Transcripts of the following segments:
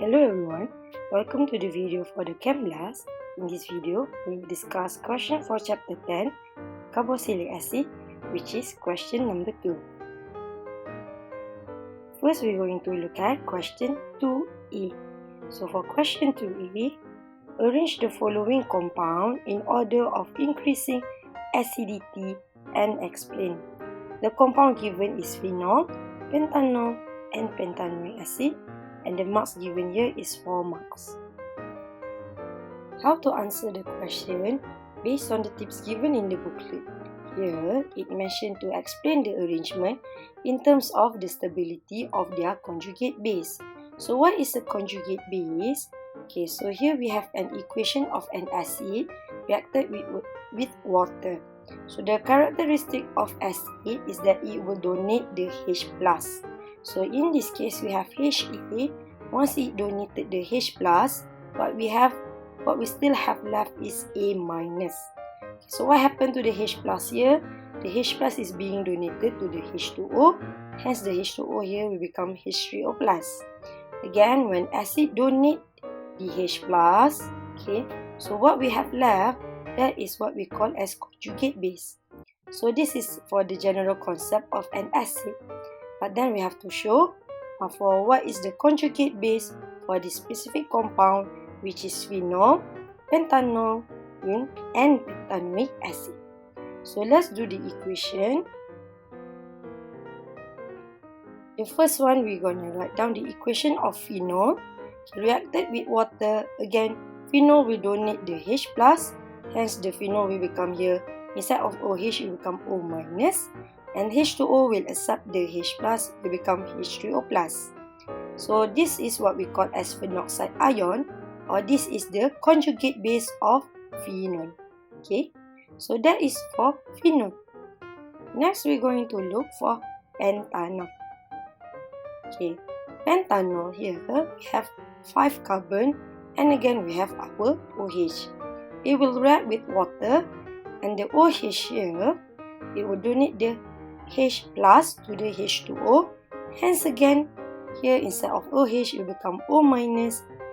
Hello everyone, welcome to the video for the CHEMBLAST. In this video, we will discuss question for chapter 10, Carboxylic Acid, which is question number 2. First, we're going to look at question 2e. So for question 2e, arrange the following compound in order of increasing acidity and explain. The compound given is phenol, pentanol, and pentanoic acid, and the marks given here is 4 marks. How to answer the question based on the tips given in the booklet. Here, it mentioned to explain the arrangement in terms of the stability of their conjugate base. So what is a conjugate base? Okay, so here we have an equation of an acid reacted with water. So the characteristic of acid is that it will donate the H+. So in this case, we have HA. Once it donated the H+, what we still have left is A-. So what happened to the H+ here? The H+ is being donated to the H2O. Hence the H2O here will become H3O+. Again, when acid donate the H+, okay, so what we have left, that is what we call as conjugate base. So this is for the general concept of an acid. But then we have to show for what is the conjugate base for the specific compound, which is phenol, pentanol, and pentanoic acid. So let's do the equation. The first one, we're going to write down the equation of phenol. Reacted with water, again, phenol will donate the H+, hence the phenol will become here, instead of OH, it will become O-, and H2O will accept the H+, will become H3O+. So this is what we call as phenoxide ion, or this is the conjugate base of phenol. Okay, so that is for phenol. Next, we're going to look for pentanol. Okay, pentanol here, we have 5 carbon, and again we have our OH. It will react with water, and the OH here, it will donate the H+ to the H2O. Hence again, here instead of OH, it will become O-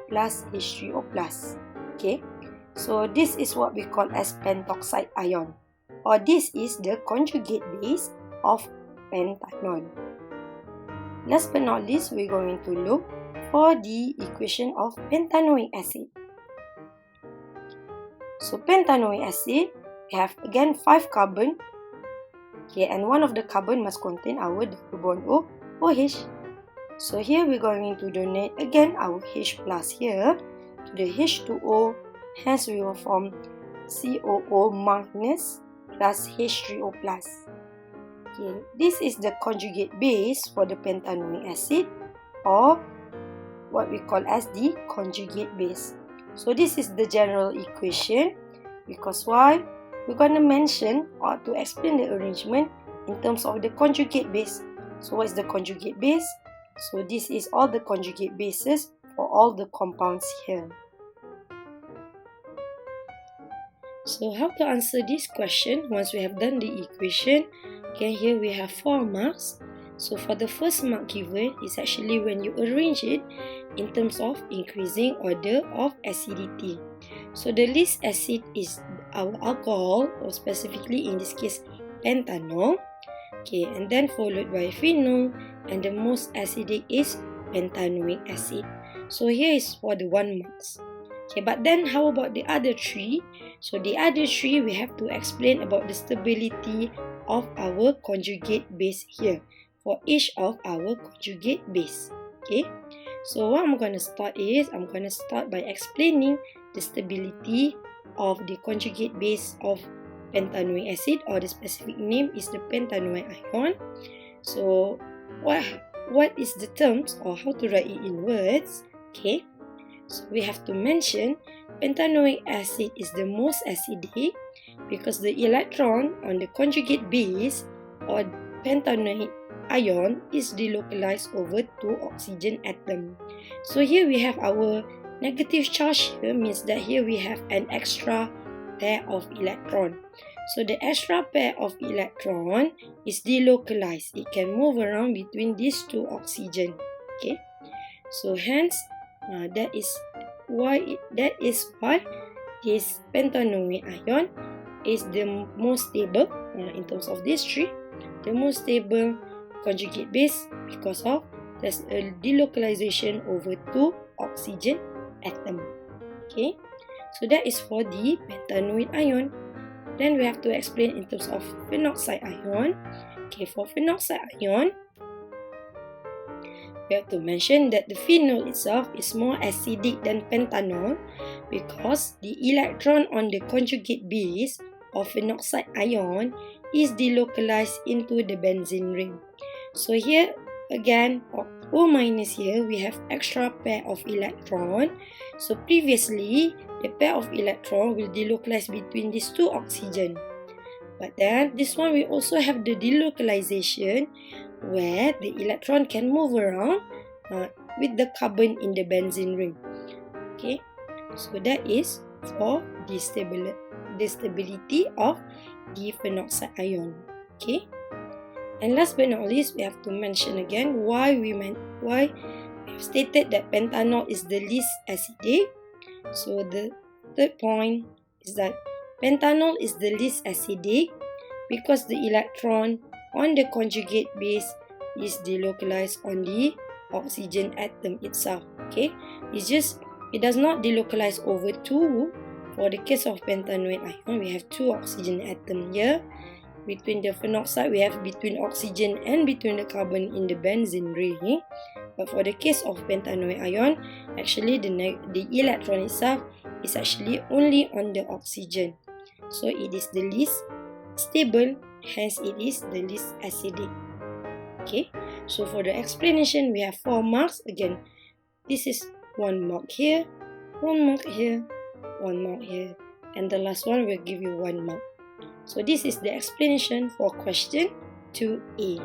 plus H3O+. Okay, so this is what we call as pentoxide ion, or this is the conjugate base of pentanol. Last but not least, we're going to look for the equation of pentanoic acid. So pentanoic acid, we have again 5 carbon. Okay, and one of the carbon must contain our double bond OH. So here we're going to donate again our H+ here to the H2O. Hence we will form COO- plus H3O+. Okay, this is the conjugate base for the pentanoic acid, or what we call as the conjugate base. So this is the general equation, because why? We're going to mention or to explain the arrangement in terms of the conjugate base. So what is the conjugate base? So this is all the conjugate bases for all the compounds here. So how to answer this question once we have done the equation? Okay, here we have 4 marks. So for the first mark given is actually when you arrange it in terms of increasing order of acidity. So the least acid is our alcohol, or specifically in this case pentanol. Okay, and then followed by phenol, and the most acidic is pentanoic acid. So here is for the 1 marks. Okay, but then how about the other 3? So the other 3, we have to explain about the stability of our conjugate base here for each of our conjugate base. Okay, so what I'm going to start is, I'm going to start by explaining the stability of the conjugate base of pentanoic acid, or the specific name is the pentanoic ion. So what is the terms, or how to write it in words? Okay, so we have to mention pentanoic acid is the most acidic because the electron on the conjugate base or pentanoic ion is delocalized over 2 oxygen atom. So here we have our negative charge here, means that here we have an extra pair of electron. So the extra pair of electron is delocalized. It can move around between these 2 oxygen. Okay, so hence That is why this pentanoate ion is the most stable in terms of these three, the most stable conjugate base, because of there's a delocalization over 2 oxygen atom. Okay, so that is for the pentanoate ion. Then we have to explain in terms of phenoxide ion. Okay, for phenoxide ion, we have to mention that the phenol itself is more acidic than pentanol because the electron on the conjugate base of phenoxide ion is delocalized into the benzene ring. So here again, O minus here, we have extra pair of electron. So previously, the pair of electron will delocalize between these 2 oxygen. But then this one we also have the delocalization where the electron can move around with the carbon in the benzene ring. Okay, so that is for the stability of the phenoxide ion. Okay, and last but not least, we have to mention again why we have stated that pentanol is the least acidic. So the third point is that pentanol is the least acidic because the electron on the conjugate base is delocalized on the oxygen atom itself. Okay, it does not delocalize over 2. For the case of pentanoate ion, we have 2 oxygen atom here. Between the phenoxide, we have between oxygen and between the carbon in the benzene ring. But for the case of pentanoate ion, actually the electron itself is actually only on the oxygen. So it is the least stable, hence it is the least acidic. Okay, so for the explanation, we have 4 marks. Again, this is 1 mark here, 1 mark here, 1 mark here, and the last one will give you 1 mark. So this is the explanation for question 2A.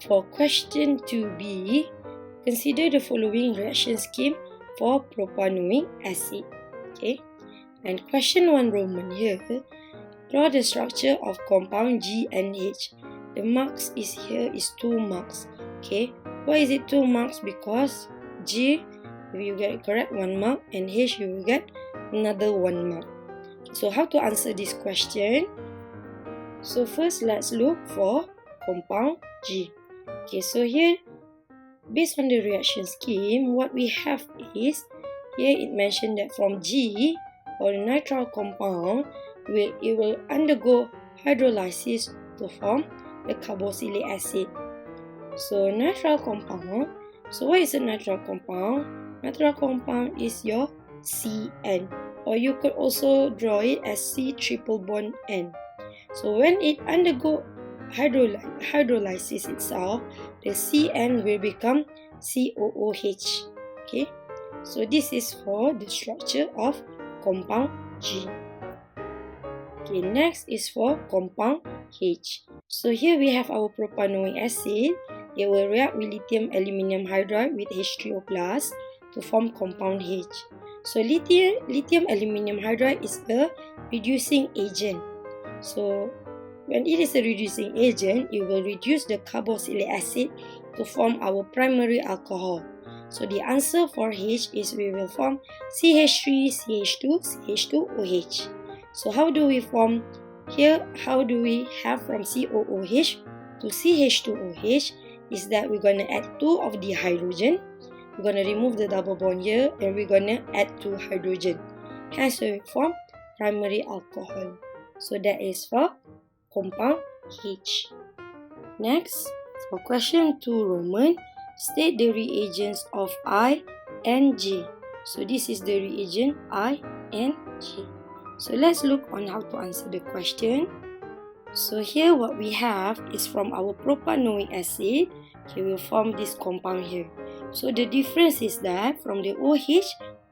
For question 2B, consider the following reaction scheme for propanoic acid. Okay, and question 1 Roman here, draw the structure of compound G and H. The marks is here is 2 marks. Okay, why is it 2 marks? Because G, if you get correct, 1 mark, and H you will get another 1 mark. So how to answer this question? So first, let's look for compound G. Okay, so here, based on the reaction scheme, what we have is, here it mentioned that from G, or the nitrile compound, it will undergo hydrolysis to form the carboxylic acid. So nitrile compound, so what is a nitrile compound? Nitrile compound is your CN, or you could also draw it as C triple bond N. So when it undergo hydrolysis itself, the CN will become COOH. Okay, so this is for the structure of compound G. Okay, next is for compound H. So here we have our propanoic acid. It will react with lithium aluminium hydride with H3O plus to form compound H. So lithium aluminium hydride is a reducing agent. So when it is a reducing agent, it will reduce the carboxylic acid to form our primary alcohol. So the answer for H is we will form CH3, CH2, CH2OH. So how do we form here? How do we have from COOH to CH2OH? Is that we're going to add 2 of the hydrogen. We're going to remove the double bond here, and we're going to add 2 hydrogen. Hence we form primary alcohol. So that is for compound H. Next, for question 2 Roman, state the reagents of I and J. So this is the reagent I and J. So let's look on how to answer the question. So here what we have is from our propanoic acid, we will form this compound here. So the difference is that from the OH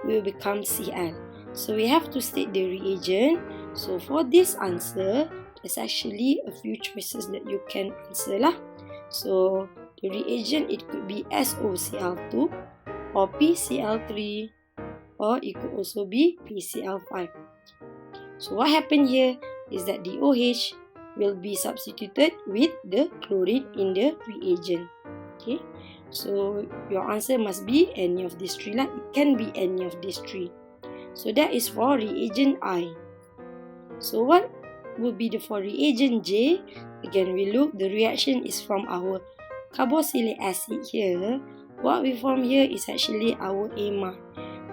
will become Cl. So we have to state the reagent. So for this answer, there's actually a few choices that you can answer lah. So the reagent, it could be SOCl2 or PCl3, or it could also be PCl5. So what happened here is that the OH will be substituted with the chlorine in the reagent. Okay. So your answer must be any of these three. It can be any of these three. So that is for reagent I. So what would be for reagent J? Again, we look, the reaction is from our carboxylic acid here. What we form here is actually our amide.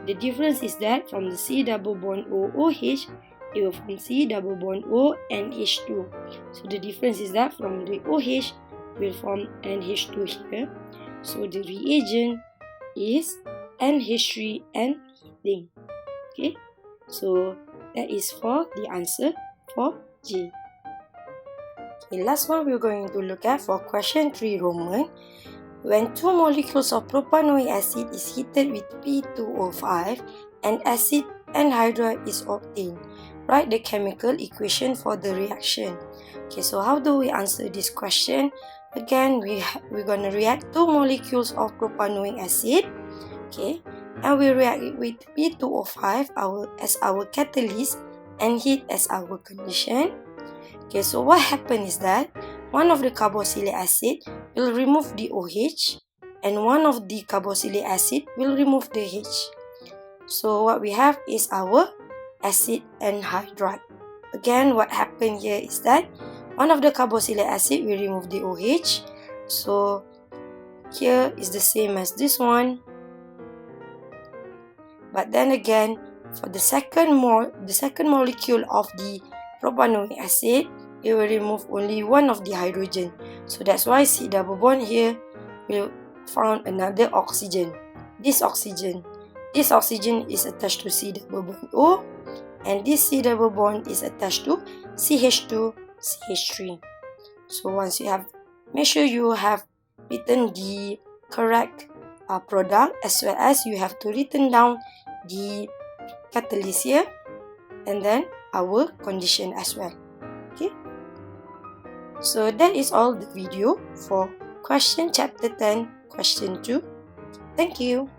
The difference is that from the C double bond O OH, it will form C double bond O and H2. So the difference is that from the OH will form NH2 here. So the reagent is NH3 and heating. Okay, so that is for the answer for J. Okay, last one we're going to look at for question 3 Roman. When two molecules of propanoic acid is heated with P2O5 and acid anhydride is obtained, write the chemical equation for the reaction. Okay, so how do we answer this question? Again, we're going to react two molecules of propanoic acid, okay, and we react it with P2O5 as our catalyst and heat as our condition. Okay, so what happens is that one of the carboxylic acid will remove the OH and one of the carboxylic acid will remove the H. So what we have is our acid anhydride. Again, what happened here is that one of the carboxylic acid will remove the OH. So here is the same as this one. But then again, for the second molecule of the propanoic acid, it will remove only one of the hydrogen. So that's why C double bond here will found another oxygen. This oxygen is attached to C double bond O, and this C double bond is attached to CH2, CH3. So once you have, make sure you have written the correct product, as well as you have to written down the catalyst here and then our condition as well. Okay, so that is all the video for question chapter 10 question 2. Thank you.